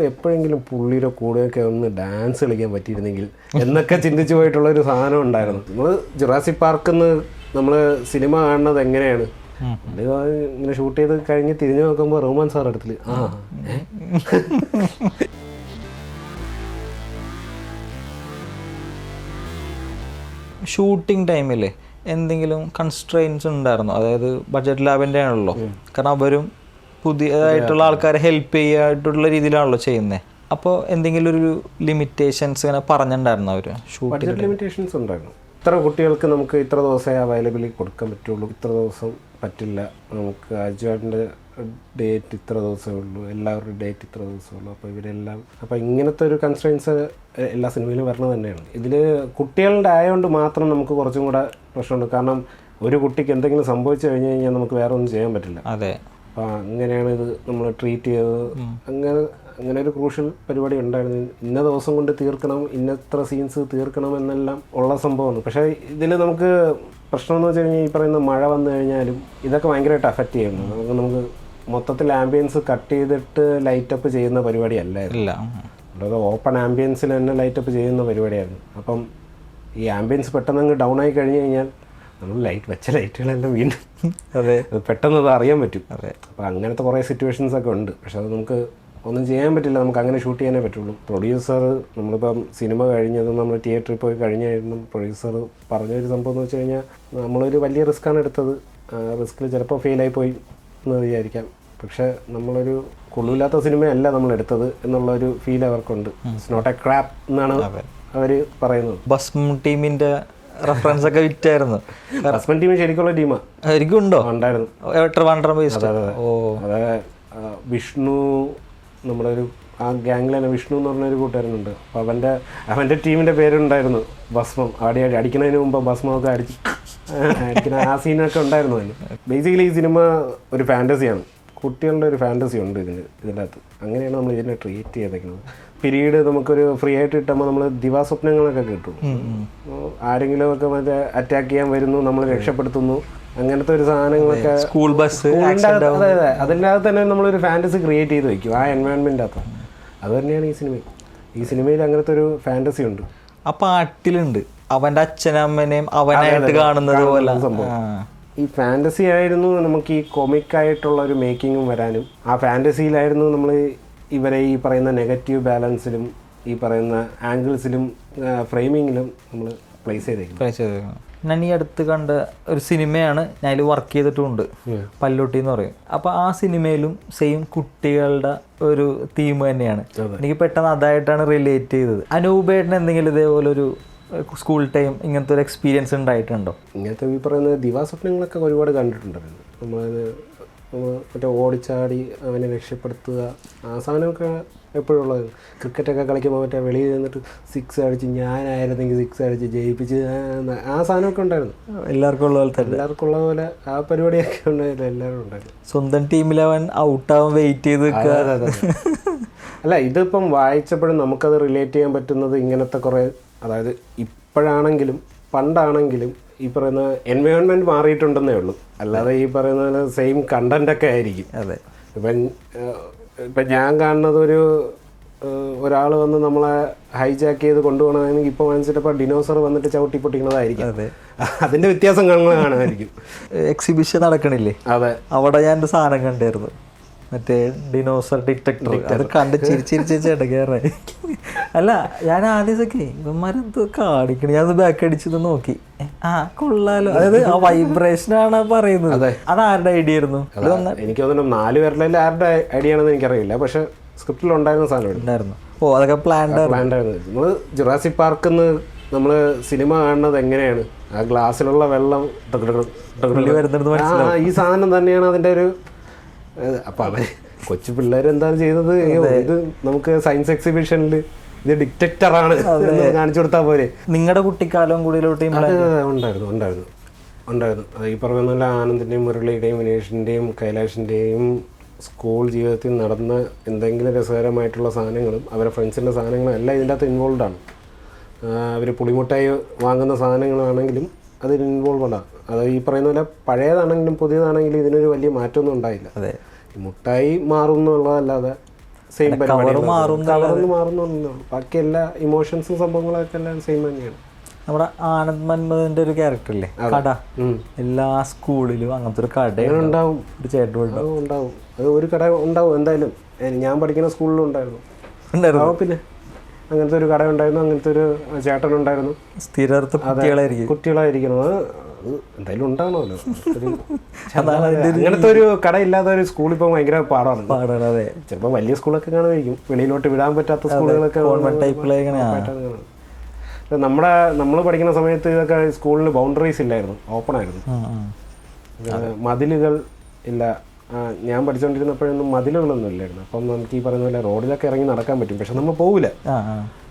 എപ്പോഴെങ്കിലും പുള്ളിയുടെ കൂടെയൊക്കെ ഒന്ന് ഡാൻസ് കളിക്കാൻ പറ്റിയിരുന്നെങ്കിൽ എന്നൊക്കെ ചിന്തിച്ചു പോയിട്ടുള്ളൊരു സാധനം ഉണ്ടായിരുന്നു. നമ്മൾ ജുറാസിക് പാർക്കിന്ന് നമ്മൾ സിനിമ കാണുന്നത് എങ്ങനെയാണ്, ഇങ്ങനെ ഷൂട്ട് ചെയ്ത് കഴിഞ്ഞ് തിരിഞ്ഞു നോക്കുമ്പോൾ റഹ്മാൻ സാർ അടുത്തില് ഷൂട്ടിംഗ് ടൈമിൽ എന്തെങ്കിലും കൺസ്ട്രെയിൻസ് ഉണ്ടായിരുന്നു? അതായത് ബഡ്ജറ്റ് ലാബിൻ്റെ ആണല്ലോ, കാരണം അവരും പുതിയതായിട്ടുള്ള ആൾക്കാരെ ഹെൽപ്പ് ചെയ്യായിട്ടുള്ള രീതിയിലാണല്ലോ ചെയ്യുന്നത്. അപ്പോൾ എന്തെങ്കിലും ഒരു ലിമിറ്റേഷൻസ് ഇങ്ങനെ പറഞ്ഞിട്ടുണ്ടായിരുന്നു അവർ? ബഡ്ജറ്റ് ലിമിറ്റേഷൻസ് ഉണ്ടായിരുന്നു. ഇത്ര കുട്ടികൾക്ക് നമുക്ക് ഇത്ര ദിവസമേ അവൈലബിളി കൊടുക്കാൻ പറ്റുള്ളൂ, ഇത്ര ദിവസം പറ്റില്ല, നമുക്ക് അജുവാടിൻ്റെ ഡേറ്റ് ഇത്ര ദിവസമേ ഉള്ളൂ, എല്ലാവരുടെയും ഡേറ്റ് ഇത്ര ദിവസമേ ഉള്ളൂ. അപ്പോൾ ഇവരെല്ലാം ഇങ്ങനത്തെ ഒരു കൺസ്ട്രെയിൻസ് എല്ലാ സിനിമയിലും വരണത് തന്നെയാണ്. ഇതിൽ കുട്ടികളുടെ ആയതുകൊണ്ട് മാത്രം നമുക്ക് കുറച്ചും കൂടെ പ്രശ്നമുണ്ട്. കാരണം ഒരു കുട്ടിക്ക് എന്തെങ്കിലും സംഭവിച്ചു കഴിഞ്ഞ് കഴിഞ്ഞാൽ നമുക്ക് വേറെ ഒന്നും ചെയ്യാൻ പറ്റില്ല. അതെ. അപ്പോൾ അങ്ങനെയാണ് ഇത് നമ്മൾ ട്രീറ്റ് ചെയ്തത്. അങ്ങനെ ഒരു ക്രൂഷ്യൽ പരിപാടി ഉണ്ടായിരുന്നു. ഇന്ന ദിവസം കൊണ്ട് തീർക്കണം, ഇന്നത്ര സീൻസ് തീർക്കണം എന്നെല്ലാം ഉള്ള സംഭവമാണ്. പക്ഷേ ഇതിൽ നമുക്ക് പ്രശ്നമെന്ന് വെച്ച് കഴിഞ്ഞാൽ ഈ പറയുന്ന മഴ വന്നു കഴിഞ്ഞാലും ഇതൊക്കെ ഭയങ്കരമായിട്ട് അഫക്റ്റ് ചെയ്യുന്നു. നമുക്ക് മൊത്തത്തിൽ ആംബിയൻസ് കട്ട് ചെയ്തിട്ട് ലൈറ്റപ്പ് ചെയ്യുന്ന പരിപാടിയല്ലായിരുന്നു. അതായത് ഓപ്പൺ ആംബിയൻസിൽ തന്നെ ലൈറ്റപ്പ് ചെയ്യുന്ന പരിപാടിയായിരുന്നു. അപ്പം ഈ ആംബിയൻസ് പെട്ടെന്ന് അങ്ങ് ഡൗൺ ആയി കഴിഞ്ഞ് കഴിഞ്ഞാൽ നമ്മൾ വെച്ച ലൈറ്റുകളെല്ലാം വീണ്ടും പെട്ടെന്ന് അത് അറിയാൻ പറ്റും. അപ്പോൾ അങ്ങനത്തെ കുറേ സിറ്റുവേഷൻസ് ഒക്കെ ഉണ്ട്. പക്ഷെ അത് നമുക്ക് ഒന്നും ചെയ്യാൻ പറ്റില്ല, നമുക്ക് അങ്ങനെ ഷൂട്ട് ചെയ്യാനേ പറ്റുള്ളൂ. പ്രൊഡ്യൂസർ നമ്മളിപ്പം സിനിമ കഴിഞ്ഞത് നമ്മൾ തിയേറ്ററിൽ പോയി കഴിഞ്ഞായിരുന്നു പ്രൊഡ്യൂസർ പറഞ്ഞൊരു സംഭവം എന്ന് വെച്ച് കഴിഞ്ഞാൽ നമ്മളൊരു വലിയ റിസ്ക്കാണ് എടുത്തത്, റിസ്കിൽ ചിലപ്പോൾ ഫെയിലായി പോയി എന്ന് വിചാരിക്കാം. പക്ഷെ നമ്മളൊരു കൊള്ളില്ലാത്ത സിനിമയല്ല നമ്മൾ എടുത്തത് എന്നുള്ളൊരു ഫീൽ അവർക്കുണ്ട്. ഇറ്റ്സ് നോട്ട് എ ക്രാപ്പ് എന്നാണ് അവർ പറയുന്നത്. ഭസ്മം ടീമിൻ്റെ റെഫറൻസ് ഒക്കെ വിറ്റായിരുന്നു. ഭസ്മം ടീം ശരിക്കുള്ള ടീമാണ്. ശരിക്കും ഉണ്ടോ? ഉണ്ടായിരുന്നു. അതെ, വിഷ്ണു നമ്മുടെ ഒരു ആ ഗ്യാങ്ങിൽ തന്നെ വിഷ്ണു എന്ന് പറഞ്ഞൊരു കൂട്ടുകാരനുണ്ട്. അപ്പോൾ അവൻ്റെ ടീമിൻ്റെ പേരുണ്ടായിരുന്നു ഭസ്മം. അടിക്കുന്നതിന് മുമ്പ് ഭസ്മമൊക്കെ അടിക്കുന്ന ആ സീനൊക്കെ ഉണ്ടായിരുന്നു അതിന്. ബേസിക്കലി ഈ സിനിമ ഒരു ഫാൻറ്റസിയാണ്, കുട്ടികളുടെ ഒരു ഫാൻറ്റസി ഉണ്ട് ഇതിനകത്ത്. അങ്ങനെയാണ് നമ്മൾ ഇതിനെ ട്രീറ്റ് ചെയ്തേക്കുന്നത്. പിരീഡ് നമുക്കൊരു ഫ്രീ ആയിട്ട് കിട്ടുമ്പോൾ നമ്മൾ ദിവാസ്വപ്നങ്ങളൊക്കെ കിട്ടും. ആരെങ്കിലും ഒക്കെ മറ്റേ അറ്റാക്ക് ചെയ്യാൻ വരുന്നു, നമ്മൾ രക്ഷപ്പെടുത്തുന്നു, അങ്ങനത്തെ ഒരു സാധനങ്ങളൊക്കെ സ്കൂൾ ബസ്. അതെ, അതിൻ്റെ അകത്ത് തന്നെ നമ്മളൊരു ഫാൻറ്റസി ക്രിയേറ്റ് ചെയ്ത് വയ്ക്കും ആ എൻവയോൺമെൻ്റ് അകത്ത്. അത് തന്നെയാണ് ഈ സിനിമയിൽ അങ്ങനത്തെ ഒരു ഫാൻറ്റസി ഉണ്ട്. ആ പാട്ടിലുണ്ട് അവൻ്റെ അച്ഛനമ്മനെയും അവനായിട്ട് കാണുന്നത് പോലെ സംഭവം. ഈ ഫാൻറ്റസി ആയിരുന്നു നമുക്ക് ഈ കൊമിക്കായിട്ടുള്ള ഒരു മേക്കിങ്ങും വരാനും. ആ ഫാൻറ്റസിയിലായിരുന്നു നമ്മൾ ഇവരെ ഈ പറയുന്ന നെഗറ്റീവ് ബാലൻസിലും ഈ പറയുന്ന ആംഗിൾസിലും ഫ്രെയിമിങ്ങിലും നമ്മൾ പ്ലേസ് ചെയ്തേക്കും. ഞാൻ ഈ അടുത്ത് കണ്ട ഒരു സിനിമയാണ്, ഞാൻ അതിൽ വർക്ക് ചെയ്തിട്ടുമുണ്ട്, പല്ലുട്ടി എന്ന് പറയും. അപ്പോൾ ആ സിനിമയിലും സെയിം കുട്ടികളുടെ ഒരു തീം തന്നെയാണ്. എനിക്ക് പെട്ടെന്ന് അതായിട്ടാണ് റിലേറ്റ് ചെയ്തത്. അനൂപേട്ടന് എന്തെങ്കിലും ഇതേപോലെ ഒരു സ്കൂൾ ടൈം ഇങ്ങനത്തെ ഒരു എക്സ്പീരിയൻസ് ഉണ്ടായിട്ടുണ്ടോ? ഇങ്ങനത്തെ ഈ പറയുന്ന ദിവാസ്വപ്നങ്ങളൊക്കെ ഒരുപാട് കണ്ടിട്ടുണ്ടായിരുന്നു. നമ്മളത് മറ്റേ ഓടിച്ചാടി അവനെ രക്ഷപ്പെടുത്തുക, ആ സാധനമൊക്കെ എപ്പോഴും ഉള്ളത്. ക്രിക്കറ്റൊക്കെ കളിക്കുമ്പോൾ മറ്റേ വെളിയിൽ നിന്നിട്ട് 6 അടിച്ച് ഞാനായിരുന്നെങ്കിൽ 6 അടിച്ച് ജയിപ്പിച്ച് ആ സാധനമൊക്കെ ഉണ്ടായിരുന്നു. എല്ലാവർക്കും ഉള്ള പോലെ തന്നെ, എല്ലാവർക്കും ഉള്ള പോലെ ആ പരിപാടിയൊക്കെ ഉണ്ടായിരുന്നു. എല്ലാവരും ഉണ്ടായിരുന്നു. സ്വന്തം ടീമിലവൻ ഔട്ടാവാൻ വെയിറ്റ് ചെയ്ത് അല്ല, ഇതിപ്പം വായിച്ചപ്പോഴും നമുക്കത് റിലേറ്റ് ചെയ്യാൻ പറ്റുന്നത് ഇങ്ങനത്തെ കുറേ, അതായത് ഇപ്പോഴാണെങ്കിലും പണ്ടാണെങ്കിലും ഈ പറയുന്ന എൻവയോൺമെൻറ്റ് മാറിയിട്ടുണ്ടെന്നേ ഉള്ളൂ. അല്ലാതെ ഈ പറയുന്ന പോലെ സെയിം കണ്ടൻ്റൊക്കെ ആയിരിക്കും. അതെ. ഇപ്പം ഞാൻ കാണുന്നത് ഒരാൾ വന്ന് നമ്മളെ ഹൈജാക്ക് ചെയ്ത് കൊണ്ടുപോകണമെങ്കിൽ ഇപ്പോൾ മനസ്സിലപ്പോൾ ഡിനോസർ വന്നിട്ട് ചവിട്ടി പൊട്ടിക്കുന്നതായിരിക്കും. അതെ, അതിൻ്റെ വ്യത്യാസം കാണുമായിരിക്കും. എക്സിബിഷൻ നടക്കണില്ലേ? അതെ, അവിടെ ഞാൻ ഒരു സാധനം കണ്ടായിരുന്നു, മറ്റേ ഡിനോസർ ഡിറ്റക്ടർ. അത് കണ്ട് ചിരിച്ചിരിച്ചേട്ടേറെ. അല്ല, ഞാൻ ആദ്യമൊക്കെ ഇവന്മാരെന്തോ കാണിക്കണ, ഞാൻ ബാക്ക് അടിച്ചത് നോക്കി, കൊള്ളാലോ. അതായത് ആ വൈബ്രേഷനാണ് പറയുന്നത്. അത് ആരുടെ ഐഡിയ ആയിരുന്നു? എനിക്ക് തോന്നുന്നു 4 പേരുടെ ആരുടെ ഐഡിയ ആണെന്ന് എനിക്കറിയില്ല, പക്ഷെ സ്ക്രിപ്റ്റിൽ ഉണ്ടായിരുന്ന സാധനം ഉണ്ടായിരുന്നു. ഓ, അതൊക്കെ പ്ലാൻഡ് ആയിരുന്നു. നമ്മൾ ജുറാസിക് പാർക്കിന്ന് നമ്മൾ സിനിമ കാണുന്നത് എങ്ങനെയാണ്, ആ ഗ്ലാസ്സിലുള്ള വെള്ളം ഈ സാധനം തന്നെയാണ് അതിൻ്റെ ഒരു. അപ്പം അവൻ കൊച്ചു പിള്ളേർ എന്താണ് ചെയ്തത്, ഇത് നമുക്ക് സയൻസ് എക്സിബിഷനിൽ ഇത് ഡിറ്റക്ടറാണ് കാണിച്ചു കൊടുത്താൽ പോലെ. നിങ്ങളുടെ കുട്ടിക്കാലം കൂടിയിലോട്ട് ഉണ്ടായിരുന്നു. ഈ പറഞ്ഞ പോലെ ആനന്ദിൻ്റെയും മുരളിയുടെയും വിനേഷിൻ്റെയും കൈലാഷിൻ്റെയും സ്കൂൾ ജീവിതത്തിൽ നടന്ന എന്തെങ്കിലും രസകരമായിട്ടുള്ള സാധനങ്ങളും അവരുടെ ഫ്രണ്ട്സിൻ്റെ സാധനങ്ങളും എല്ലാം ഇതിൻ്റെ അകത്ത് ഇൻവോൾവാണ്. അവർ പുളിമുട്ടായി വാങ്ങുന്ന സാധനങ്ങളാണെങ്കിലും അതിൽ ഇൻവോൾവ്ഡാണ്. അത് ഈ പറയുന്ന പോലെ പഴയതാണെങ്കിലും പുതിയതാണെങ്കിലും ഇതിനൊരു വലിയ മാറ്റമൊന്നും ഉണ്ടായില്ല. അതെ, മുട്ടായി മാറും എന്നുള്ളതല്ലാതെ സെയിം പരിപാടി മാറും കവറൊന്നും മാറുന്നുള്ളൂ. ബാക്കി എല്ലാ ഇമോഷൻസും സംഭവങ്ങളൊക്കെ എല്ലാം സെയിം തന്നെയാണ്. നമ്മുടെ ആനന്ദ് മന്മഥന്റെ ഒരു ക്യാരക്ടറില്ലേ, കട, എല്ലാ സ്കൂളിലും അങ്ങനത്തെ ഒരു കട ഉണ്ടാവും, ഒരു ചേട്ടൻ ഉണ്ടാവും. അത് ഒരു കട ഉണ്ടാവും എന്തായാലും. ഞാൻ പഠിക്കുന്ന സ്കൂളിലും ഉണ്ടായിരുന്നു. പിന്നെ അങ്ങനത്തെ ഒരു കട ഉണ്ടായിരുന്നു, അങ്ങനത്തെ ഒരു ചേട്ടനുണ്ടായിരുന്നു. സ്ഥിരത്ത് കുട്ടികളായിരിക്കണം, അത് എന്തായാലും ഉണ്ടാവണമല്ലോ. അങ്ങനത്തെ ഒരു കടയില്ലാത്ത ഒരു സ്കൂൾ ഇപ്പം ഭയങ്കര പാടാണ്. ചിലപ്പോൾ വലിയ സ്കൂളൊക്കെ കാണുമായിരിക്കും, വെളിയിലോട്ട് വിടാൻ പറ്റാത്ത സ്കൂളുകളൊക്കെ. നമ്മൾ പഠിക്കുന്ന സമയത്ത് ഇതൊക്കെ സ്കൂളിൽ ബൗണ്ടറീസ് ഇല്ലായിരുന്നു, ഓപ്പൺ ആയിരുന്നു, മതിലുകൾ ഇല്ല. ഞാൻ പഠിച്ചുകൊണ്ടിരുന്നപ്പോഴൊന്നും മതിലുകളൊന്നും ഇല്ലായിരുന്നു. അപ്പം നമുക്ക് ഈ പറയുന്ന പോലെ റോഡിലൊക്കെ ഇറങ്ങി നടക്കാൻ പറ്റും, പക്ഷെ നമ്മൾ പോകില്ല.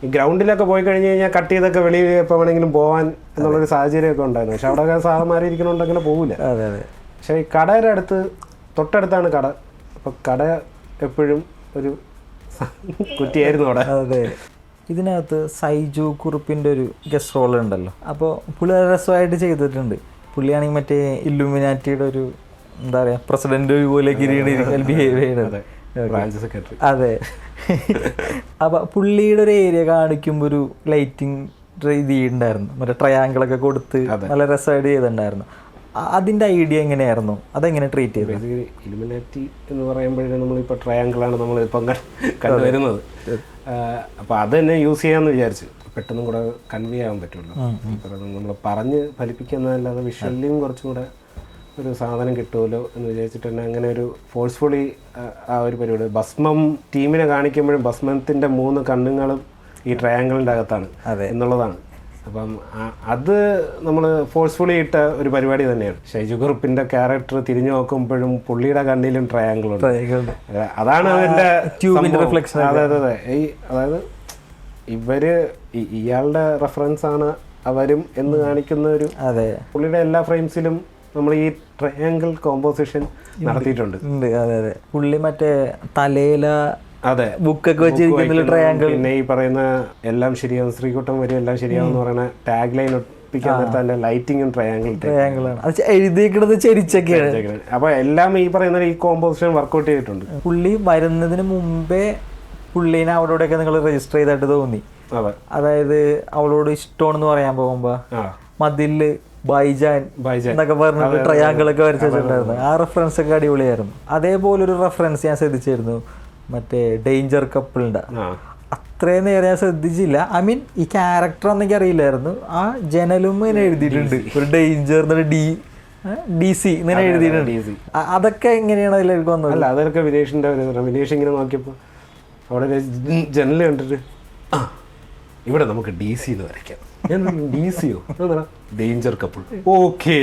ഈ ഗ്രൗണ്ടിലൊക്കെ പോയി കഴിഞ്ഞ് കഴിഞ്ഞാൽ കട്ട് ചെയ്തൊക്കെ വെളിയിൽ എപ്പോൾ വേണമെങ്കിലും പോകാൻ എന്നുള്ളൊരു സാഹചര്യമൊക്കെ ഉണ്ടായിരുന്നു. പക്ഷെ അവിടെ സാറന്മാരെ ഇരിക്കണോണ്ട് അങ്ങനെ പോകില്ല. പക്ഷേ ഈ കടയുടെ തൊട്ടടുത്താണ് കട. അപ്പം കട എപ്പോഴും ഒരു കുറ്റിയായിരുന്നു അവിടെ. അതെ. ഇതിനകത്ത് സൈജു കുറുപ്പിൻ്റെ ഒരു ഗസ്റ്റ് റോൾ ഉണ്ടല്ലോ. അപ്പോൾ പുള്ളി രസമായിട്ട് ചെയ്തിട്ടുണ്ട്. പുള്ളിയാണെങ്കിൽ മറ്റേ ഇല്ലുമിനാറ്റിയുടെ ഒരു എന്താ പറയുക, പ്രസിഡന്റ് പോലെ ബിഹേവ് ചെയ്യുന്നത്. അതെ. അപ്പം പുള്ളിയുടെ ഒരു ഏരിയ കാണിക്കുമ്പോൾ ഒരു ലൈറ്റിംഗ് രീതി ഉണ്ടായിരുന്നു, മറ്റേ ട്രയാങ്കിളൊക്കെ കൊടുത്ത് നല്ല രസമായിട്ട് ചെയ്തിട്ടുണ്ടായിരുന്നു. അതിൻ്റെ ഐഡിയ എങ്ങനെയായിരുന്നു, അതെങ്ങനെ ട്രീറ്റ് ചെയ്തത്? ഇലുമിനാറ്റി എന്ന് പറയുമ്പോഴേ നമ്മളിപ്പോൾ ട്രയാങ്കിളാണ് നമ്മളിപ്പം കണ്ടുവരുന്നത്. അപ്പോൾ അത് തന്നെ യൂസ് ചെയ്യാമെന്ന് വിചാരിച്ചു, പെട്ടെന്നും കൂടെ കൺവേ ആകാൻ പറ്റുമല്ലോ. നമ്മൾ പറഞ്ഞ് ഫലിപ്പിക്കുന്നതല്ലാതെ വിഷ്വലിയും കുറച്ചും കൂടെ ഒരു സാധനം കിട്ടുമല്ലോ എന്ന് വിചാരിച്ചിട്ട് തന്നെ അങ്ങനെ ഒരു ഫോഴ്സ്ഫുള്ളി ആ ഒരു പരിപാടി. ഭസ്മം ടീമിനെ കാണിക്കുമ്പോഴും ഭസ്മത്തിൻ്റെ 3 കണ്ണുകളും ഈ ട്രയാങ്കിളിൻ്റെ അകത്താണ് എന്നുള്ളതാണ്. അപ്പം അത് നമ്മൾ ഫോഴ്സ്ഫുള്ളി ഇട്ട ഒരു പരിപാടി തന്നെയാണ്. ഷൈജു കുറുപ്പിൻ്റെ ക്യാരക്ടർ തിരിഞ്ഞു നോക്കുമ്പോഴും പുള്ളിയുടെ കണ്ണിലും ട്രയാങ്കിളുണ്ട്. അതാണ് അതിൻ്റെ റിഫ്ലക്ഷൻ. അതെ. അതായത് ഇയാളുടെ റെഫറൻസ് ആണ് അവരും എന്ന് കാണിക്കുന്ന ഒരു, പുള്ളിയുടെ എല്ലാ ഫ്രെയിംസിലും നമ്മൾ ഈ ട്രയാങ്കിൾ കോമ്പോസിഷൻ നടത്തിയിട്ടുണ്ട്. അതെ. പുള്ളി മറ്റേ തലയില ബുക്കൊക്കെ വെച്ചിരിക്കുന്ന ട്രയാങ്കിൾ. പിന്നെ ഈ പറയുന്ന എല്ലാം ശരിയാവും, ശ്രീകുട്ടം വരും എല്ലാം ശരിയാവും പറയുന്ന ടാഗ് ലൈൻ ഒപ്പിക്കാൻ നേരത്തെ അതിന്റെ ലൈറ്റിങ്ങും ട്രയാങ്കിളാണ്. അത് എഴുതിയിരിക്കുന്നത് ചെരിച്ചൊക്കെയാണ്. അപ്പൊ എല്ലാം ഈ പറയുന്ന ഈ കോമ്പോസിഷൻ വർക്ക്ഔട്ട് ചെയ്തിട്ടുണ്ട്. പുള്ളി വരുന്നതിന് മുമ്പേ പുള്ളീനെ അവളോടൊക്കെ നിങ്ങൾ രജിസ്റ്റർ ചെയ്തിട്ട് തോന്നി. അതായത് അവളോട് ഇഷ്ടമാണെന്ന് പറയാൻ പോകുമ്പോ മതില് ബൈജാൻ എന്നൊക്കെ പറഞ്ഞിട്ട് ട്രയാങ്കിളൊക്കെ വരച്ചു വെച്ചിട്ടുണ്ടായിരുന്നു. ആ റെഫറൻസ് ഒക്കെ അടിപൊളിയായിരുന്നു. അതേപോലെ ഒരു റെഫറൻസ് ഞാൻ ശ്രദ്ധിച്ചിരുന്നു, മറ്റേ ഡേഞ്ചർ കപ്പിളിൻ്റെ. അത്രയും നേരം ഞാൻ ശ്രദ്ധിച്ചില്ല. ഐ മീൻ ഈ ക്യാരക്ടർ അന്നെനിക്ക് അറിയില്ലായിരുന്നു. ആ ജനലും ഇങ്ങനെ എഴുതിയിട്ടുണ്ട്, ഒരു ഡേഞ്ചർ DC ഇങ്ങനെ എഴുതിയിട്ടുണ്ട്. അതൊക്കെ എങ്ങനെയാണ് അതിലേക്ക് വന്നത്? അല്ല, അതൊക്കെ വിനേഷിൻ്റെ വിനേഷ് ഇങ്ങനെ നോക്കിയപ്പോൾ അവിടെ ജനൽ കണ്ടിട്ട് ഇവിടെ നമുക്ക് DC എന്ന് വരയ്ക്കാം. DCയോ ഡേഞ്ചർ കപ്പിൾ. ഓക്കേ.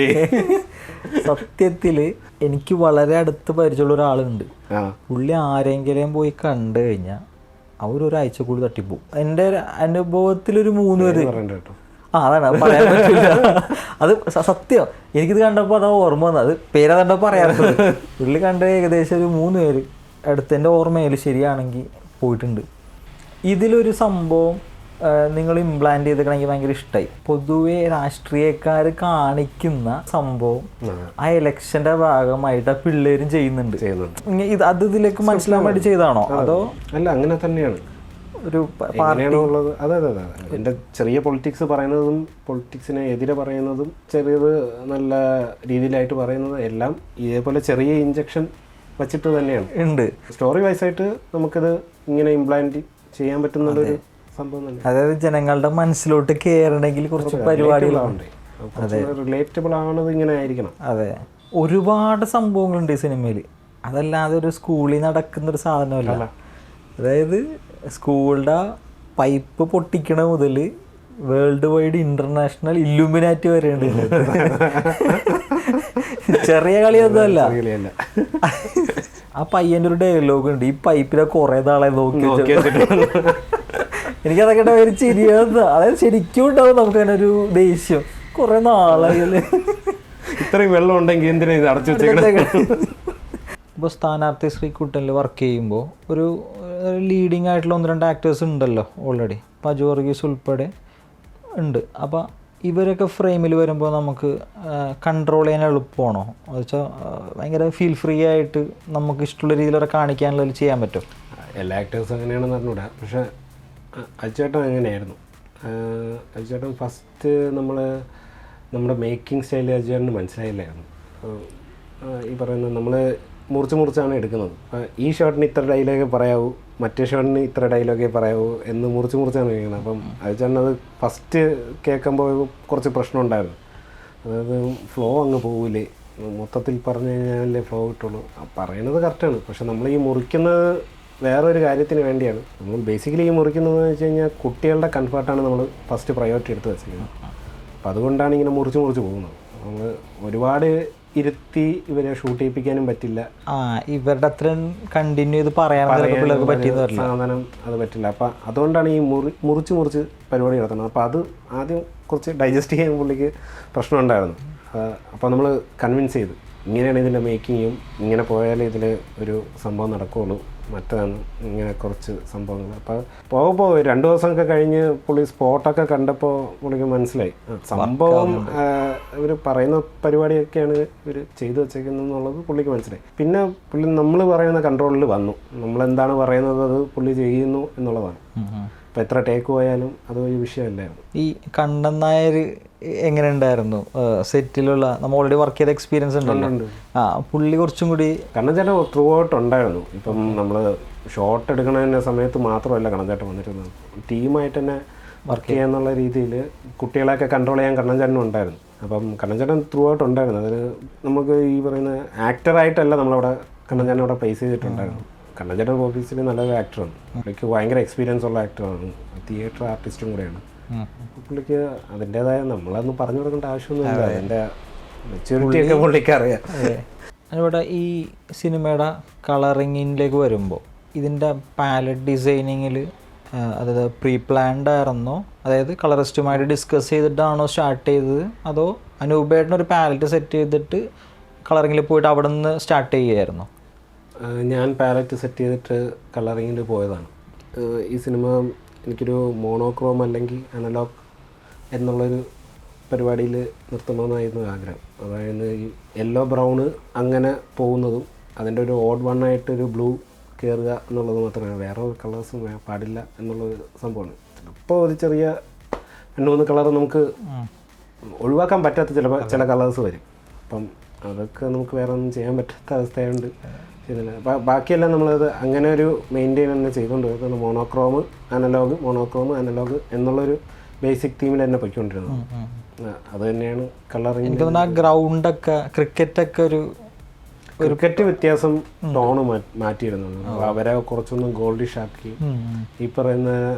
സത്യത്തില് എനിക്ക് വളരെ അടുത്ത് പരിചയമുള്ള ഒരാളുണ്ട്. പുള്ളി ആരെങ്കിലും പോയി കണ്ടു കഴിഞ്ഞാൽ അവരൊരാഴ്ച കൂടി തട്ടിപ്പോവും. എൻ്റെ അനുഭവത്തിലൊരു 3 പേര്. അതാണ് പറയാൻ പറ്റില്ല. അത് സത്യം. എനിക്കിത് കണ്ടപ്പോൾ അതാ ഓർമ്മ വന്നത്. അത് പേരാ കണ്ടപ്പോൾ പറയാറുണ്ട്. പുള്ളി കണ്ട ഏകദേശം ഒരു 3 പേര് അടുത്തെൻ്റെ ഓർമ്മയിൽ ശരിയാണെങ്കിൽ പോയിട്ടുണ്ട്. ഇതിലൊരു സംഭവം നിങ്ങൾ ഇംപ്ലാന്റ് ചെയ്തിട്ടുണ്ടെങ്കിൽ ഭയങ്കര ഇഷ്ടമായി. പൊതുവെ രാഷ്ട്രീയക്കാർ കാണിക്കുന്ന സംഭവം ആ ഇലക്ഷന്റെ ഭാഗമായിട്ട് ആ പിള്ളേരും ചെയ്യുന്നുണ്ട്. അത് ഇതിലേക്ക് മനസ്സിലാൻ വേണ്ടി ചെയ്താണോ അതോ? അല്ല, അങ്ങനെ തന്നെയാണ് ഒരു ഉള്ളത്. അതെ. എൻ്റെ ചെറിയ പൊളിറ്റിക്സ് പറയുന്നതും പൊളിറ്റിക്സിനെ എതിരെ പറയുന്നതും ചെറിയത് നല്ല രീതിയിലായിട്ട് പറയുന്നത് എല്ലാം ഇതേപോലെ ചെറിയ ഇഞ്ചക്ഷൻ വച്ചിട്ട് തന്നെയാണ് ഉണ്ട്. സ്റ്റോറി വൈസായിട്ട് നമുക്കിത് ഇങ്ങനെ ഇംപ്ലാന്റ് ചെയ്യാൻ പറ്റുന്നൊരു സംഭവം തന്നെ. അതായത് ജനങ്ങളുടെ മനസ്സിലോട്ട് കയറണമെങ്കിൽ കുറച്ച് പരിപാടികളുണ്ട്. റിലേറ്റബിൾ ആണത് ഇങ്ങനെ ആയിരിക്കണം. അതെ, ഒരുപാട് സംഭവങ്ങളുണ്ട് ഈ സിനിമയിൽ. അതല്ലാതെ ഒരു സ്കൂളിൽ നടക്കുന്നൊരു സാധനമല്ല. അതായത് സ്കൂളിൻ്റെ പൈപ്പ് പൊട്ടിക്കണ മുതൽ വേൾഡ് വൈഡ് ഇന്റർനാഷണൽ ഇല്ലുമിനാറ്റി വരെയുണ്ട്. ചെറിയ കളിയൊന്നുമല്ല. ആ പയ്യൻ്റെ ഒരു ഡയലോഗ് ഉണ്ട്, ഈ പൈപ്പിലെ കുറേ നാളെ നോക്കി. എനിക്കതൊക്കെ ഒരു ചിരിയാന്ന്. അതായത് ശരിക്കും ഉണ്ടാവും നമുക്ക് അങ്ങനെ ഒരു ദേഷ്യം. കുറെ നാളായല്ലേ ഇത്രയും വെള്ളം ഉണ്ടെങ്കിൽ എന്തിനാ ഇത് അടച്ചു വെച്ചേക്കണേ. ഇപ്പോൾ സ്ഥാനാർത്ഥി ശ്രീകുട്ടനിൽ വർക്ക് ചെയ്യുമ്പോൾ ഒരു ലീഡിങ് ആയിട്ടുള്ള 1-2 ആക്ടേഴ്സ് ഉണ്ടല്ലോ ഓൾറെഡി. പജു വർഗീസ് ഉൾപ്പെടെ ഉണ്ട്. അപ്പോൾ ഇവരൊക്കെ ഫ്രെയിമിൽ വരുമ്പോൾ നമുക്ക് കൺട്രോൾ ചെയ്യാൻ എളുപ്പമാണോ? അത് വെച്ചാൽ ഭയങ്കര ഫീൽ ഫ്രീ ആയിട്ട് നമുക്ക് ഇഷ്ടമുള്ള രീതിയിലൊക്കെ കാണിക്കാനുള്ളതിൽ ചെയ്യാൻ പറ്റും? എല്ലാ ആക്ടേഴ്സും അങ്ങനെയാണെന്ന് അറിഞ്ഞൂടാ. പക്ഷേ അജുചേട്ടൻ അങ്ങനെയായിരുന്നു. അജുചേട്ടൻ ഫസ്റ്റ് നമ്മുടെ മേക്കിംഗ് സ്റ്റൈൽ അജുചേട്ടന് മനസ്സിലായില്ലായിരുന്നു. ഈ പറയുന്നത് നമ്മൾ മുറിച്ചാണ് എടുക്കുന്നത്. ഈ ഷോട്ടിന് ഇത്ര ഡയലോഗേ പറയാവൂ, മറ്റേ ഷോട്ടിന് ഇത്ര ഡയലോഗേ പറയാവൂ എന്ന് മുറിച്ചാണ് കഴിക്കുന്നത്. അപ്പം അജുചേട്ടൻ അത് ഫസ്റ്റ് കേൾക്കുമ്പോൾ കുറച്ച് പ്രശ്നം ഉണ്ടായിരുന്നു. അതായത് ഫ്ലോ അങ്ങ് പോവില്ലേ, മൊത്തത്തിൽ പറഞ്ഞു കഴിഞ്ഞാലേ ഫ്ലോ കിട്ടുള്ളൂ. പറയുന്നത് കറക്റ്റാണ്, പക്ഷെ നമ്മൾ ഈ മുറിക്കുന്നത് വേറൊരു കാര്യത്തിന് വേണ്ടിയാണ്. നമ്മൾ ബേസിക്കലി ഈ മുറിക്കുന്നതെന്ന് വെച്ച് കഴിഞ്ഞാൽ കുട്ടികളുടെ കംഫർട്ടാണ് നമ്മൾ ഫസ്റ്റ് പ്രയോറിറ്റി എടുത്ത് വെച്ചിരിക്കുന്നത്. അപ്പം അതുകൊണ്ടാണ് ഇങ്ങനെ മുറിച്ച് പോകുന്നത്. നമ്മൾ ഒരുപാട് ഇരുത്തി ഇവരെ ഷൂട്ട് ചെയ്യിപ്പിക്കാനും പറ്റില്ല. ഇവരുടെ അത്രയും കണ്ടിന്യൂ ചെയ്ത് പിള്ളേർക്ക് പറ്റിയെന്ന് സാധനം അത് പറ്റില്ല. അപ്പം അതുകൊണ്ടാണ് ഈ മുറിച്ച് പരിപാടി നടത്തുന്നത്. അപ്പോൾ അത് ആദ്യം കുറച്ച് ഡൈജസ്റ്റ് ചെയ്യാൻ പുള്ളിക്ക് പ്രശ്നം ഉണ്ടായിരുന്നു. അപ്പോൾ നമ്മൾ കൺവിൻസ് ചെയ്തു, ഇങ്ങനെയാണ് ഇതിൻ്റെ മേക്കിങ്ങും, ഇങ്ങനെ പോയാലേ ഇതിൽ ഒരു സംഭവം നടക്കുകയുള്ളൂ, മറ്റതാണ് ഇങ്ങനെ കുറച്ച് സംഭവങ്ങൾ. അപ്പോൾ പോകുമ്പോൾ 2 ദിവസമൊക്കെ കഴിഞ്ഞ് പുള്ളി സ്പോട്ടൊക്കെ കണ്ടപ്പോൾ പുള്ളിക്ക് മനസ്സിലായി സംഭവം ഇവർ പറയുന്ന പരിപാടിയൊക്കെയാണ് ഇവർ ചെയ്തു വെച്ചേക്കുന്നത് എന്നുള്ളത് പുള്ളിക്ക് മനസ്സിലായി. പിന്നെ പുള്ളി നമ്മൾ പറയുന്ന കൺട്രോളിൽ വന്നു, നമ്മളെന്താണ് പറയുന്നത് അത് പുള്ളി ചെയ്യുന്നു എന്നുള്ളതാണ്. അപ്പോൾ എത്ര ടേക്ക് പോയാലും അതൊരു വിഷയമല്ലായിരുന്നു. ഈ കണ്ണൻ നായർ എങ്ങനെ ഉണ്ടായിരുന്നു സെറ്റിലുള്ള? നമ്മൾ ഓൾറെഡി വർക്ക് ചെയ്ത എക്സ്പീരിയൻസ് ഉണ്ടല്ലോ. പുള്ളി കുറച്ചും കൂടി കണ്ണൻചേട്ടൻ ത്രൂ ഔട്ട് ഉണ്ടായിരുന്നു. ഇപ്പം നമ്മൾ ഷോട്ട് എടുക്കുന്ന സമയത്ത് മാത്രമല്ല കണ്ണൻചേട്ടൻ വന്നിരുന്നത്, ടീമായിട്ട് തന്നെ വർക്ക് ചെയ്യാന്നുള്ള രീതിയിൽ കുട്ടികളെയൊക്കെ കൺട്രോൾ ചെയ്യാൻ കണ്ണൻചേട്ടനും ഉണ്ടായിരുന്നു. അപ്പം കണ്ണൻചേട്ടൻ ത്രൂ ഔട്ട് ഉണ്ടായിരുന്നു. അതിന് നമുക്ക് ഈ പറയുന്ന ആക്ടറായിട്ടല്ല നമ്മളവിടെ കണ്ണൻചേട്ടൻ അവിടെ പ്ലേസ് ചെയ്തിട്ടുണ്ടായിരുന്നു. കണ്ണൻചേട്ടൻ ഓഫീസിൽ നല്ലൊരു ആക്ടറാണ്, പുള്ളിക്ക് ഭയങ്കര എക്സ്പീരിയൻസ് ഉള്ള ആക്ടറാണ്, തിയേറ്റർ ആർട്ടിസ്റ്റും കൂടെയാണ്. പുള്ളിക്ക് അതിൻ്റെതായ നമ്മളതൊന്നും പറഞ്ഞു കൊടുക്കേണ്ട ആവശ്യമൊന്നുമില്ല, അതിൻ്റെ മെച്യൂരിറ്റിയൊക്കെ പുള്ളിക്ക് അറിയാം. അതിവിടെ ഈ സിനിമയുടെ കളറിങ്ങിലേക്ക് വരുമ്പോൾ ഇതിൻ്റെ പാലറ്റ് ഡിസൈനിങ്ങിൽ അതായത് പ്രീ പ്ലാൻഡ് ആയിരുന്നോ, അതായത് കളറിസ്റ്റുമായിട്ട് ഡിസ്കസ് ചെയ്തിട്ടാണോ സ്റ്റാർട്ട് ചെയ്തത്, അതോ അനൂപേട്ടനൊരു പാലറ്റ് സെറ്റ് ചെയ്തിട്ട് കളറിങ്ങിൽ പോയിട്ട് അവിടെ നിന്ന് സ്റ്റാർട്ട് ചെയ്യുകയായിരുന്നോ? ഞാൻ പാലറ്റ് സെറ്റ് ചെയ്തിട്ട് കളറിങ്ങിൽ പോയതാണ്. ഈ സിനിമ എനിക്കൊരു മോണോക്രോം അല്ലെങ്കിൽ അനലോഗ് എന്നുള്ളൊരു പരിപാടിയിൽ നിർത്തണമെന്നായിരുന്നു ആഗ്രഹം. അതായത് ഈ യെല്ലോ ബ്രൗണ് അങ്ങനെ പോകുന്നതും അതിൻ്റെ ഒരു ഓഡ് വണ്ണായിട്ടൊരു ബ്ലൂ കയറുക എന്നുള്ളത് മാത്രമേ, വേറെ കളേഴ്സും പാടില്ല എന്നുള്ളൊരു സംഭവമാണ്. ചിലപ്പോൾ ഒരു ചെറിയ 2-3 കളർ നമുക്ക് ഒഴിവാക്കാൻ പറ്റാത്ത ചില കളേഴ്സ് വരും. അപ്പം അതൊക്കെ നമുക്ക് വേറെ ഒന്നും ചെയ്യാൻ പറ്റാത്ത അവസ്ഥയായതുകൊണ്ട് ചെയ്തില്ല. ബാക്കിയെല്ലാം നമ്മളത് അങ്ങനെ ഒരു മെയിൻറ്റെയിൻ തന്നെ ചെയ്തുകൊണ്ട് വരുന്നത്. മോണോക്രോം അനലോഗ് എന്നുള്ളൊരു ബേസിക് തീമിൽ തന്നെ പൊയ്ക്കൊണ്ടിരുന്നത്. അത് തന്നെയാണ് കളറിങ്. ഗ്രൗണ്ടൊക്കെ ക്രിക്കറ്റ് വ്യത്യാസം ടോണ് മാറ്റിയിരുന്നത്. അവരെ കുറച്ചൊന്നും ഗോൾഡിഷ് ആക്കി, ഈ പറയുന്ന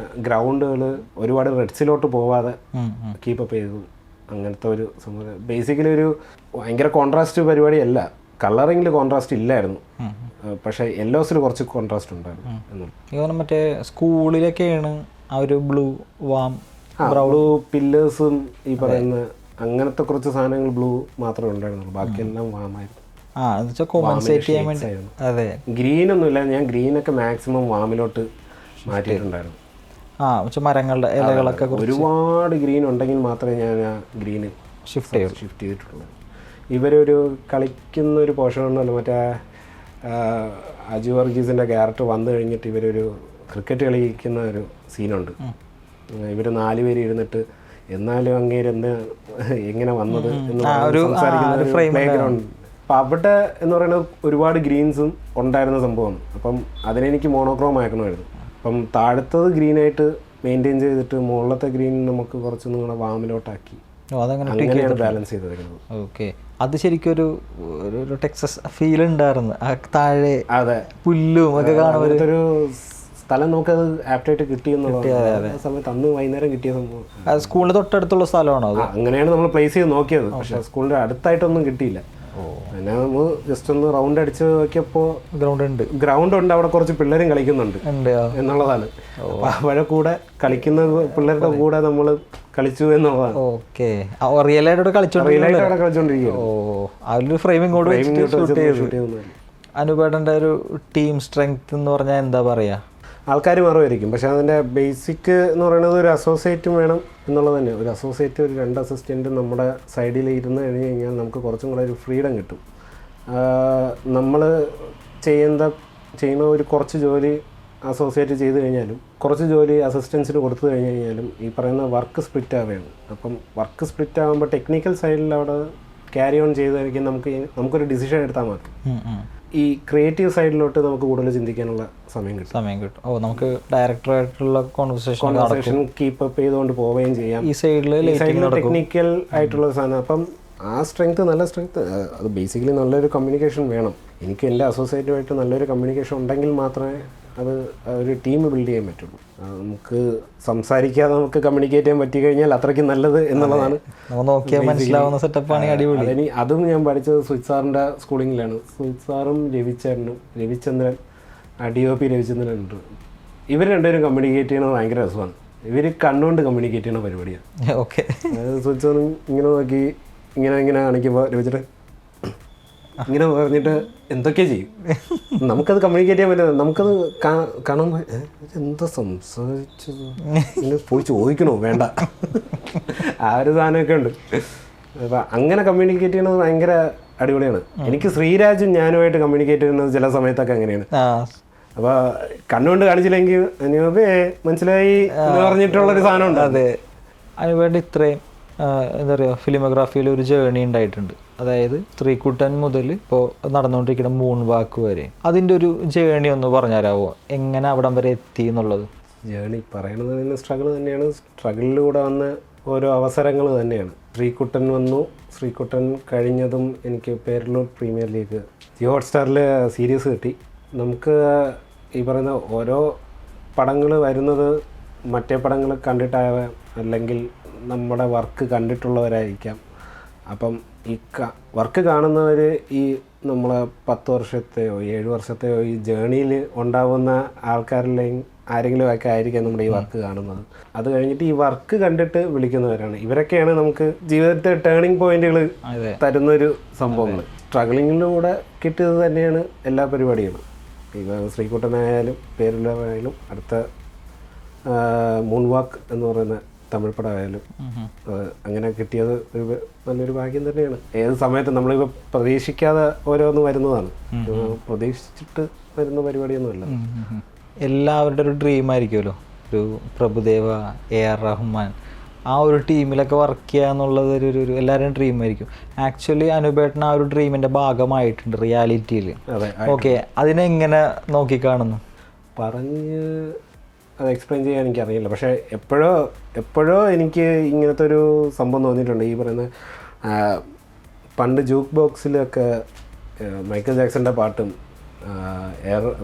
ഗ്രൗണ്ടുകൾ ഒരുപാട് റെഡ്സിലോട്ട് പോവാതെ കീപ്പപ്പ് ചെയ്തു. അങ്ങനത്തെ ഒരു സംഭവം. ബേസിക്കലി ഒരു ഭയങ്കര കോൺട്രാസ്റ്റ് പരിപാടിയല്ല, കളറിങ്ങിൽ കോൺട്രാസ്റ്റ് ഇല്ലായിരുന്നു, പക്ഷേ യെല്ലോസിൽ കുറച്ച് കോൺട്രാസ്റ്റ് ഉണ്ടായിരുന്നു. മറ്റേ സ്കൂളിലൊക്കെയാണ് ആ ഒരു ബ്ലൂ ബ്ലൂ പില്ലേഴ്സും ഈ പറയുന്ന അങ്ങനത്തെ കുറച്ച് സാധനങ്ങൾ ബ്ലൂ മാത്രമേ ഉണ്ടായിരുന്നുള്ളൂ, ബാക്കിയെല്ലാം വാമായിരുന്നു. ഗ്രീനൊന്നുമില്ല, ഞാൻ ഗ്രീനൊക്കെ മാക്സിമം വാമിലോട്ട് മാറ്റിയിട്ടുണ്ടായിരുന്നു. മരങ്ങളുടെ ഇലകളൊക്കെ ഒരുപാട് ഗ്രീൻ ഉണ്ടെങ്കിൽ മാത്രമേ ഞാൻ ആ ഗ്രീന് ഷിഫ്റ്റ് ചെയ്തിട്ടുള്ളൂ. ഇവരൊരു കളിക്കുന്ന ഒരു പോർഷൻ ഉണ്ടല്ലോ, മറ്റേ അജു വർഗീസിൻ്റെ ക്യാരക്ടർ വന്നു കഴിഞ്ഞിട്ട് ഇവരൊരു ക്രിക്കറ്റ് കളിക്കുന്ന ഒരു സീനുണ്ട്. ഇവർ 4 പേര് ഇരുന്നിട്ട് എന്നാലും അങ്ങേരെന്ത് എങ്ങനെ വന്നത് എന്ന് സംസാരിക്കുന്ന ഒരു പ്ലേ ഗ്രൗണ്ട്. അപ്പം അവിടെ എന്ന് പറയുന്നത് ഒരുപാട് ഗ്രീൻസും ഉണ്ടായിരുന്ന സംഭവമാണ്. അപ്പം അതിനെനിക്ക് മോണോക്രോം ആക്കണമായിരുന്നു. അപ്പം താഴത്തത് ഗ്രീനായിട്ട് മെയിൻറ്റെയിൻ ചെയ്തിട്ട് മുകളിലത്തെ ഗ്രീൻ നമുക്ക് കുറച്ചൊന്നും കൂടെ വാമിലോട്ടാക്കി അങ്ങനെയാണ് ബാലൻസ് ചെയ്തേക്കുന്നത്. ഓക്കെ, അത് ശരിക്കും ഒരു ടെക്സസ് ഫീൽ ഉണ്ടായിരുന്നു. താഴെ അതെ പുല്ലും ഒക്കെ കാണുമ്പോൾ ഒരു സ്ഥലം നമുക്കത് ആപ്റ്റായിട്ട് കിട്ടിയെന്നുള്ളത് സമയത്ത് അന്ന് വൈകുന്നേരം കിട്ടിയ സംഭവം. സ്കൂളിന് തൊട്ടടുത്തുള്ള സ്ഥലമാണോ അത്? അങ്ങനെയാണ് നമ്മൾ പ്ലേസ് ചെയ്ത് നോക്കിയത്, പക്ഷേ സ്കൂളിൻ്റെ അടുത്തായിട്ടൊന്നും കിട്ടിയില്ല. പിന്നെ നമ്മൾ ജസ്റ്റ് ഒന്ന് റൗണ്ട് അടിച്ച് നോക്കിയപ്പോൾ ഗ്രൗണ്ട് ഉണ്ട്, അവിടെ കുറച്ച് പിള്ളേരും കളിക്കുന്നുണ്ട് എന്നുള്ളതാണ്. അപ്പോൾ അവിടെ കൂടെ കളിക്കുന്ന പിള്ളേരുടെ കൂടെ നമ്മൾ കളിച്ചു എന്നുള്ളതാണ്. ഓക്കെ, റിയലായിട്ട് കളിച്ചോണ്ടിരിക്കുകയാണ്. അനൂപേട്ടൻ്റെ ഒരു ടീം സ്ട്രെങ്ത് എന്ന് പറഞ്ഞാൽ എന്താ പറയുക? ആൾക്കാർ മറവായിരിക്കും, പക്ഷെ അതിൻ്റെ ബേസിക് എന്ന് പറയുന്നത് ഒരു അസോസിയേറ്റും വേണം എന്നുള്ളത് തന്നെ. ഒരു അസോസിയേറ്റ്, ഒരു 2 അസിസ്റ്റൻറ്റ് നമ്മുടെ സൈഡിൽ ഇരുന്ന് കഴിഞ്ഞ് കഴിഞ്ഞാൽ നമുക്ക് കുറച്ചും കൂടെ ഒരു ഫ്രീഡം കിട്ടും. നമ്മൾ ചെയ്യുന്ന ഒരു കുറച്ച് ജോലി അസോസിയേറ്റ് ചെയ്ത് കഴിഞ്ഞാലും കുറച്ച് ജോലി അസിസ്റ്റൻസിന് കൊടുത്തു കഴിഞ്ഞ് കഴിഞ്ഞാലും ഈ പറയുന്ന വർക്ക് സ്പ്ലിറ്റ് ആവുകയാണ്. അപ്പം വർക്ക് സ്പ്ലിറ്റ് ആകുമ്പോൾ ടെക്നിക്കൽ സൈഡിൽ അവിടെ ക്യാരി ഓൺ ചെയ്തായിരിക്കും നമുക്കൊരു ഡിസിഷൻ എടുത്താൽ മതി. ഈ ക്രിയേറ്റീവ് സൈഡിലോട്ട് നമുക്ക് കൂടുതൽ ചിന്തിക്കാനുള്ള സമയം കിട്ടും. നമുക്ക് ഡയറക്ടറായിട്ടുള്ള കോൺവെർസേഷൻ കീപ്പ് അപ്പ് ചെയ്തുകൊണ്ട് പോവുകയും ചെയ്യാം. ഈ സൈഡിൽ ടെക്നിക്കൽ ആയിട്ടുള്ള സാധനം. അപ്പം ആ സ്ട്രെങ്ത്, നല്ല സ്ട്രെങ്ത്, അത് ബേസിക്കലി നല്ലൊരു കമ്മ്യൂണിക്കേഷൻ വേണം. എനിക്ക് എൻ്റെ അസോസിയേറ്റുമായിട്ട് നല്ലൊരു കമ്മ്യൂണിക്കേഷൻ ഉണ്ടെങ്കിൽ മാത്രമേ അത് ഒരു ടീം ബിൽഡ് ചെയ്യാൻ പറ്റുള്ളൂ. നമുക്ക് സംസാരിക്കാതെ നമുക്ക് കമ്മ്യൂണിക്കേറ്റ് ചെയ്യാൻ പറ്റി കഴിഞ്ഞാൽ അത്രയ്ക്കും നല്ലത് എന്നുള്ളതാണ്. മനസ്സിലാവുന്ന സെറ്റപ്പാണ് അടിപൊളി. അതും ഞാൻ പഠിച്ചത് സുജിത് സാറിൻ്റെ സ്കൂളിങ്ങിലാണ്. സുജിത് സാറും രവിചന്ദ്രൻ DOP രവിചന്ദ്രൻ ഉണ്ട്. ഇവർ രണ്ടുപേരും കമ്മ്യൂണിക്കേറ്റ് ചെയ്യണത് ഭയങ്കര രസമാണ്. ഇവർ കണ്ണുകൊണ്ട് കമ്മ്യൂണിക്കേറ്റ് ചെയ്യണ പരിപാടിയാണ്. അതായത് സുജിത് സാറും ഇങ്ങനെ നോക്കി ഇങ്ങനെ കാണിക്കുമ്പോൾ രവിചന്ദ്രൻ ഇങ്ങനെ പറഞ്ഞിട്ട് എന്തൊക്കെയാ ചെയ്യും. നമുക്കത് കമ്മ്യൂണിക്കേറ്റ് ചെയ്യാൻ പറ്റില്ല. നമുക്കത് കാണുമ്പോൾ എന്താ സംസാരിച്ചത് ഇങ്ങനെ പോയി ചോദിക്കണോ വേണ്ട, ആ ഒരു സാധനമൊക്കെ ഉണ്ട്. അപ്പം അങ്ങനെ കമ്മ്യൂണിക്കേറ്റ് ചെയ്യണത് ഭയങ്കര അടിപൊളിയാണ്. എനിക്ക് ശ്രീരാജും ഞാനുമായിട്ട് കമ്മ്യൂണിക്കേറ്റ് ചെയ്യുന്നത് ചില സമയത്തൊക്കെ അങ്ങനെയാണ്. അപ്പോൾ കണ്ണുകൊണ്ട് കാണിച്ചില്ലെങ്കിൽ മനസ്സിലായി എന്ന് പറഞ്ഞിട്ടുള്ളൊരു സാധനമുണ്ട്. അതെ, അതിനുവേണ്ടി ഇത്രയും എന്താ പറയുക, ഫിലിമോഗ്രാഫിയിൽ ഒരു ജേണി ഉണ്ടായിട്ടുണ്ട്. അതായത് സ്ത്രീക്കുട്ടൻ മുതൽ ഇപ്പോൾ നടന്നുകൊണ്ടിരിക്കുന്ന മൂൺ വാക്ക് വരെ അതിൻ്റെ ഒരു ജേണി ഒന്ന് പറഞ്ഞുതരാമോ? എങ്ങനെ അവിടം വരെ എത്തി എന്നുള്ളത്? ജേണി പറയണത് തന്നെ സ്ട്രഗിൾ തന്നെയാണ്. സ്ട്രഗിളിലൂടെ വന്ന ഓരോ അവസരങ്ങൾ തന്നെയാണ്. ശ്രീകുട്ടൻ വന്നു. ശ്രീകുട്ടൻ കഴിഞ്ഞതും എനിക്ക് Perilloor premier league, Jio ഹോട്ട്സ്റ്റാറിൽ series കിട്ടി. നമുക്ക് ഈ പറയുന്ന ഓരോ പടങ്ങൾ വരുന്നത് മറ്റേ പടങ്ങൾ കണ്ടിട്ടാവാം, അല്ലെങ്കിൽ നമ്മുടെ വർക്ക് കണ്ടിട്ടുള്ളവരായിരിക്കാം. അപ്പം ഈ വർക്ക് കാണുന്നവർ ഈ നമ്മളെ 10 വർഷത്തെയോ 7 വർഷത്തെയോ ഈ ജേണിയിൽ ഉണ്ടാവുന്ന ആരെങ്കിലും ഒക്കെ ആയിരിക്കാം നമ്മുടെ ഈ വർക്ക് കാണുന്നത്. അത് കഴിഞ്ഞിട്ട് ഈ വർക്ക് കണ്ടിട്ട് വിളിക്കുന്നവരാണ്. ഇവരൊക്കെയാണ് നമുക്ക് ജീവിതത്തെ ടേണിംഗ് പോയിന്റുകൾ തരുന്നൊരു സംഭവങ്ങൾ. സ്ട്രഗിളിങ്ങിലൂടെ കിട്ടിയത് തന്നെയാണ് എല്ലാ പരിപാടികളും. ഇപ്പോൾ ശ്രീകുട്ടനായാലും പേരുള്ളവരായാലും അടുത്ത മൂൺ വാക്ക് എന്ന് പറയുന്ന തമിഴ് പടമായാലും അങ്ങനെ കിട്ടിയത് ഒരു നല്ലൊരു ഭാഗ്യം തന്നെയാണ്. ഏത് സമയത്ത് നമ്മളിപ്പോൾ പ്രതീക്ഷിക്കാതെ ഓരോന്ന് വരുന്നതാണ്. പ്രതീക്ഷിച്ചിട്ട് വരുന്ന പരിപാടിയൊന്നുമല്ല. എല്ലാവരുടെ ഒരു ഡ്രീം ആയിരിക്കുമല്ലോ, ഒരു പ്രഭുദേവ, AR റഹ്മാൻ, ആ ഒരു ടീമിലൊക്കെ വർക്ക് ചെയ്യുക എന്നുള്ളത് ഒരു എല്ലാവരുടെയും ഡ്രീം ആയിരിക്കും. ആക്ച്വലി അനുപേട്ടൻ ആ ഒരു ഡ്രീമിൻ്റെ ഭാഗമായിട്ടുണ്ട് റിയാലിറ്റിയിൽ. ഓക്കെ, അതിനെങ്ങനെ നോക്കിക്കാണുന്നു? പറഞ്ഞ് അത് എക്സ്പ്ലെയിൻ ചെയ്യാൻ എനിക്കറിയില്ല. പക്ഷേ എപ്പോഴോ എനിക്ക് ഇങ്ങനത്തെ ഒരു സംഭവം തോന്നിയിട്ടുണ്ട്. ഈ പറയുന്ന പണ്ട് ജൂക്ക് ബോക്സിലൊക്കെ മൈക്കിൾ ജാക്സൻ്റെ പാട്ടും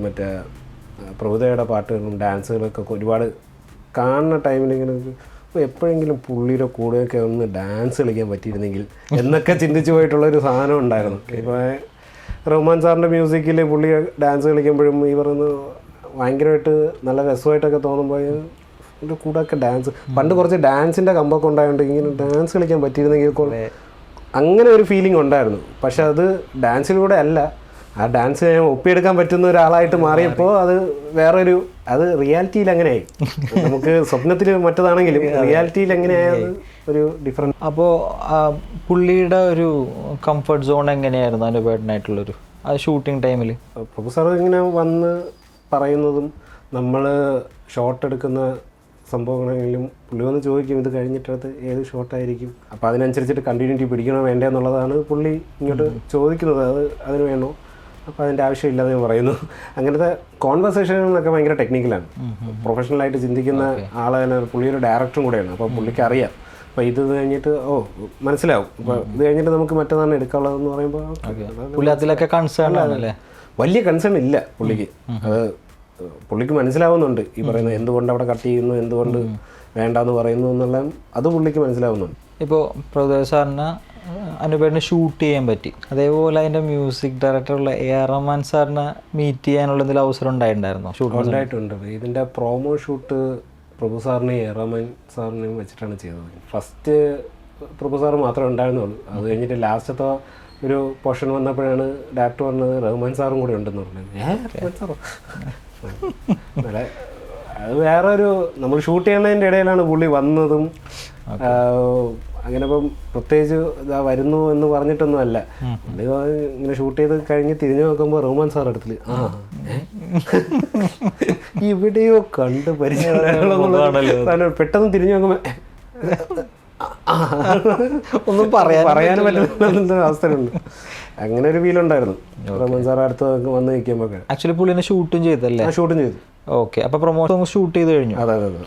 മറ്റേ പ്രഭുദേവയുടെ പാട്ടുകളും ഡാൻസുകളൊക്കെ ഒരുപാട് കാണുന്ന ടൈമിൽ ഇങ്ങനെ എപ്പോഴെങ്കിലും പുള്ളിയുടെ കൂടെയൊക്കെ ഒന്ന് ഡാൻസ് കളിക്കാൻ പറ്റിയിരുന്നെങ്കിൽ എന്നൊക്കെ ചിന്തിച്ചു പോയിട്ടുള്ളൊരു സാധനം ഉണ്ടായിരുന്നു. ഇപ്പോൾ റഹ്മാൻ സാറിൻ്റെ മ്യൂസിക്കിൽ പുള്ളി ഡാൻസ് കളിക്കുമ്പോഴും ഈ പറയുന്ന ഭയങ്കരമായിട്ട് നല്ല രസമായിട്ടൊക്കെ തോന്നുമ്പോൾ എൻ്റെ കൂടെയൊക്കെ ഡാൻസ്, പണ്ട് കുറച്ച് ഡാൻസിൻ്റെ കമ്പൊക്കെ ഉണ്ടായതുകൊണ്ട് ഇങ്ങനെ ഡാൻസ് കളിക്കാൻ പറ്റിയിരുന്നെങ്കിൽ അങ്ങനെ ഒരു ഫീലിംഗ് ഉണ്ടായിരുന്നു. പക്ഷെ അത് ഡാൻസിലൂടെ അല്ല, ആ ഡാൻസ് ഒപ്പിയെടുക്കാൻ പറ്റുന്ന ഒരാളായിട്ട് മാറിയപ്പോൾ അത് വേറൊരു, അത് റിയാലിറ്റിയിൽ അങ്ങനെയായി. നമുക്ക് സ്വപ്നത്തിൽ മറ്റതാണെങ്കിലും റിയാലിറ്റിയിൽ എങ്ങനെയായത് ഒരു ഡിഫറൻറ്റ്. അപ്പോൾ പുള്ളിയുടെ ഒരു കംഫർട്ട് സോൺ എങ്ങനെയായിരുന്നു അനുപേട്ടനായിട്ടുള്ളൊരു ആ ഷൂട്ടിംഗ് ടൈമിൽ? പ്രൊഫസർ ഇങ്ങനെ വന്ന് പറയുന്നതും നമ്മൾ ഷോട്ട് എടുക്കുന്ന സംഭവങ്ങളെങ്കിലും പുള്ളി വന്ന് ചോദിക്കും ഇത് കഴിഞ്ഞിട്ടത് ഏത് ഷോട്ടായിരിക്കും, അപ്പോൾ അതിനനുസരിച്ചിട്ട് കണ്ടിന്യൂറ്റി പിടിക്കണോ വേണ്ടേ എന്നുള്ളതാണ് പുള്ളി ഇങ്ങോട്ട് ചോദിക്കുന്നത്. അതിന് വേണോ, അപ്പോൾ അതിൻ്റെ ആവശ്യമില്ലാതെ പറയുന്നു. അങ്ങനത്തെ കോൺവെർസേഷനൊക്കെ ഭയങ്കര ടെക്നിക്കലാണ്. പ്രൊഫഷണലായിട്ട് ചിന്തിക്കുന്ന ആളെ പുള്ളിയൊരു ഡയറക്ടറും കൂടെയാണ്. അപ്പോൾ പുള്ളിക്ക് അറിയാം. അപ്പോൾ ഇത് കഴിഞ്ഞിട്ട് മനസ്സിലാവും. അപ്പോൾ ഇത് കഴിഞ്ഞിട്ട് നമുക്ക് മറ്റേതാണ് എടുക്കാനുള്ളതെന്ന് പറയുമ്പോൾ പുള്ളി അതിലൊക്കെ കൺസേൺ ആണല്ലേ? വലിയ കൺസേൺ ഇല്ല പുള്ളിക്ക്. അത് പുള്ളിക്ക് മനസ്സിലാവുന്നുണ്ട് ഈ പറയുന്നത് എന്തുകൊണ്ട് അവിടെ കട്ട് ചെയ്യുന്നു, എന്തുകൊണ്ട് വേണ്ടെന്ന് പറയുന്നു എന്നുള്ള അത് പുള്ളിക്ക് മനസ്സിലാവുന്നുണ്ട്. ഇപ്പോൾ പ്രഭുദേവ സാറിന് അനുപേട്ടന് ഷൂട്ട് ചെയ്യാൻ പറ്റി, അതേപോലെ അതിൻ്റെ മ്യൂസിക് ഡയറക്ടറുള്ള AR റഹ്മാൻ സാറിനെ മീറ്റ് ചെയ്യാനുള്ള എന്തെങ്കിലും അവസരം ഉണ്ടായിട്ടുണ്ടായിരുന്നോ? ഷൂട്ട് ഉണ്ടായിട്ടുണ്ട്. ഇതിൻ്റെ പ്രോമോ ഷൂട്ട് പ്രഭു സാറിനെയും AR റഹ്മാൻ സാറിനെയും വെച്ചിട്ടാണ് ചെയ്തത്. ഫസ്റ്റ് പ്രഭു സാറ് മാത്രമേ ഉണ്ടായിരുന്നുള്ളൂ. അത് കഴിഞ്ഞിട്ട് ലാസ്റ്റത്തെ ഒരു പോർഷൻ വന്നപ്പോഴാണ് ഡയറക്ടർ പറഞ്ഞത് റഹ്മാൻ സാറും കൂടെ ഉണ്ടെന്ന് പറഞ്ഞത്. റഹ്മാൻ സാറോ? അത് വേറൊരു, നമ്മൾ ഷൂട്ട് ചെയ്യുന്നതിൻ്റെ ഇടയിലാണ് പുള്ളി വന്നതും അങ്ങനെ ഇപ്പം പ്രത്യേകിച്ച് ഇതാ വരുന്നു എന്ന് പറഞ്ഞിട്ടൊന്നും അല്ല. ഇങ്ങനെ ഷൂട്ട് ചെയ്ത് കഴിഞ്ഞ് തിരിഞ്ഞു നോക്കുമ്പോൾ റഹ്മാൻ സാർ അടുത്തില് ഇവിടെയോ കണ്ട് പരിചയം പെട്ടെന്ന് തിരിഞ്ഞു നോക്കുമ്പോ ഒന്നും പറയാനും പറ്റുന്ന അവസ്ഥയുണ്ട്. അങ്ങനെ ഒരു ഫീലുണ്ടായിരുന്നു റഹ്മാൻ സാർ അടുത്ത് വന്ന് നിൽക്കുമ്പോൾ. ആക്ച്വലി പുള്ളിനെ ഷൂട്ടും ചെയ്തല്ലേ? ഷൂട്ടും ചെയ്തു. ഓക്കെ, അപ്പൊ പ്രൊമോഷൻ ഷൂട്ട് ചെയ്ത് കഴിഞ്ഞു. അതെ അതെ അതെ.